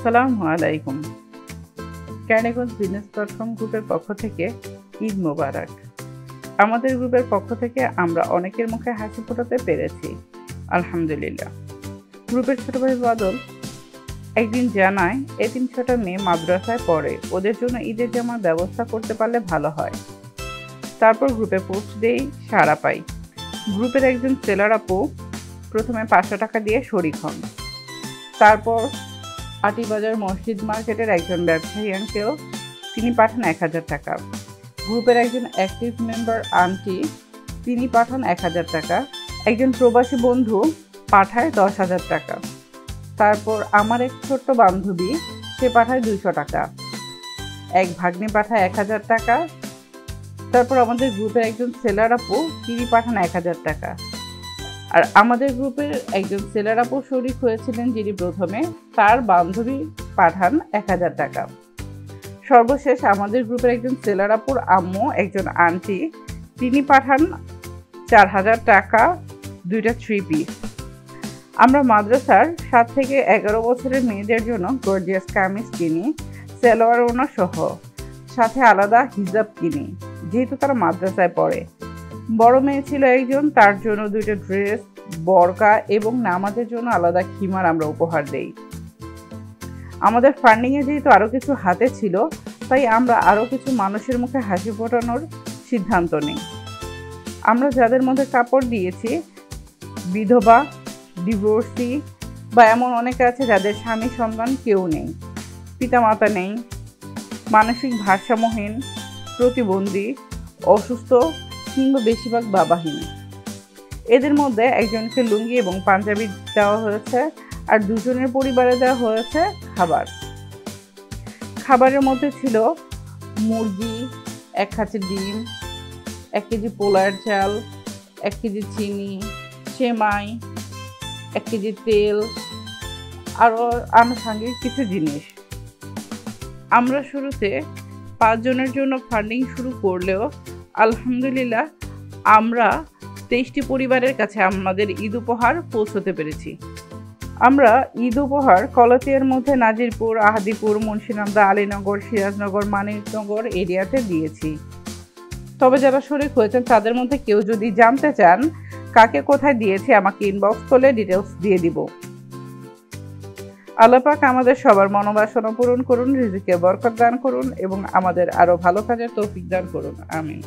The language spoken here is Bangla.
আসসালামু আলাইকুম। ক্যানিগঞ্জ বিজনেস প্ল্যাটফর্ম গ্রুপের পক্ষ থেকে ঈদ মোবারক। আমাদের গ্রুপের পক্ষ থেকে আমরা অনেকের মুখে হাসি ফোটাতে পেরেছি, আলহামদুলিল্লাহ। গ্রুপের ছোট ভাই বাদল একদিন জানায় এতিম ছোট মেয়ে মাদ্রাসায় পড়ে, ওদের জন্য ঈদের জামার ব্যবস্থা করতে পারলে ভালো হয়। তারপর গ্রুপে পোস্ট দেই, সাড়া পাই। গ্রুপের একজন সেলার আপু প্রথমে 500 টাকা দিয়ে শরিক হন। তারপর আটিবাজার মসজিদ মার্কেটের একজন ব্যবসায়ী আঙ্কেল, তিনি পাঠান 1000 টাকা। গ্রুপের একজন অ্যাক্টিভ মেম্বার আন্টি, তিনি পাঠান 1000 টাকা। একজন প্রবাসী বন্ধু পাঠায় 10,000 টাকা। তারপর আমার এক ছোট্ট বান্ধবী, সে পাঠায় 200 টাকা। এক ভাগ্নি পাঠায় 1000 টাকা। তারপর আমাদের গ্রুপের একজন সেলার আপু, তিনি পাঠান 1000 টাকা। আর আমাদের গ্রুপের একজন সেলার আপু শরিক হয়েছিলেন যিনি প্রথমে, তার বান্ধবী পাঠান 1000 টাকা। সর্বশেষ আমাদের গ্রুপের একজন সেলার আপুর আম্মু, একজন আন্টি, তিনি পাঠান 4000 টাকা, 2টা 3 পিস। আমরা মাদ্রাসার 7 থেকে 11 বছরের মেয়েদের জন্য গর্জিয়াস কামিজ কিনি, সালোয়ার ওড়না সহ, সাথে আলাদা হিজাব কিনি, যেহেতু তারা মাদ্রাসায় পড়ে। বড় মেয়ে ছিল একজন, তার জন্য 2টা ড্রেস, বরকা এবং নামাজের জন্য আলাদা খিমার আমরা উপহার দেই। আমাদের ফান্ডিংয়ে যেহেতু আরও কিছু হাতে ছিল, তাই আমরা আরও কিছু মানুষের মুখে হাসি ফোটানোর সিদ্ধান্ত নিই। আমরা যাদের মধ্যে কাপড় দিয়েছি, বিধবা, ডিভোর্সি বা এমন অনেকে আছে যাদের স্বামী সন্তান কেউ নেই, পিতামাতা নেই, মানসিক ভারসাম্যহীন, প্রতিবন্ধী, অসুস্থ কিংবা বেশিরভাগ বাবাহীন। এদের মধ্যে একজনকে লুঙ্গি এবং পাঞ্জাবি দেওয়া হয়েছে, আর দুজনের পরিবারে দেওয়া হয়েছে খাবার। খাবারের মধ্যে ছিল মুরগি, 1 খাঁচি ডিম, 1 কেজি পোলার চাল, 1 কেজি চিনি, সেমাই, 1 কেজি তেল, আরও আনুষঙ্গিক কিছু জিনিস। আমরা শুরুতে 5 জনের জন্য ফান্ডিং শুরু করলেও আলহামদুলিল্লাহ আমরা 23টি পরিবারের কাছে আমাদের ঈদ উপহার পৌঁছতে পেরেছি। আমরা ঈদ উপহার কলাতিয়ার মধ্যে নাজিরপুর, আহাদিপুর, মুন্সিনগর, আলীনগর, সিরাজনগর, মানিকনগর এরিয়াতে দিয়েছি। তবে যারা শরিক হয়েছেন তাদের মধ্যে কেউ যদি জানতে চান কাকে কোথায় দিয়েছি, আমাকে ইনবক্স করলে ডিটেলস দিয়ে দিব। আল্লাহ পাক আমাদের সবার মনোবাসনা পূরণ করুন, রিজিকে বরকত দান করুন এবং আমাদের আরো ভালো কাজের তৌফিক দান করুন। আমিন।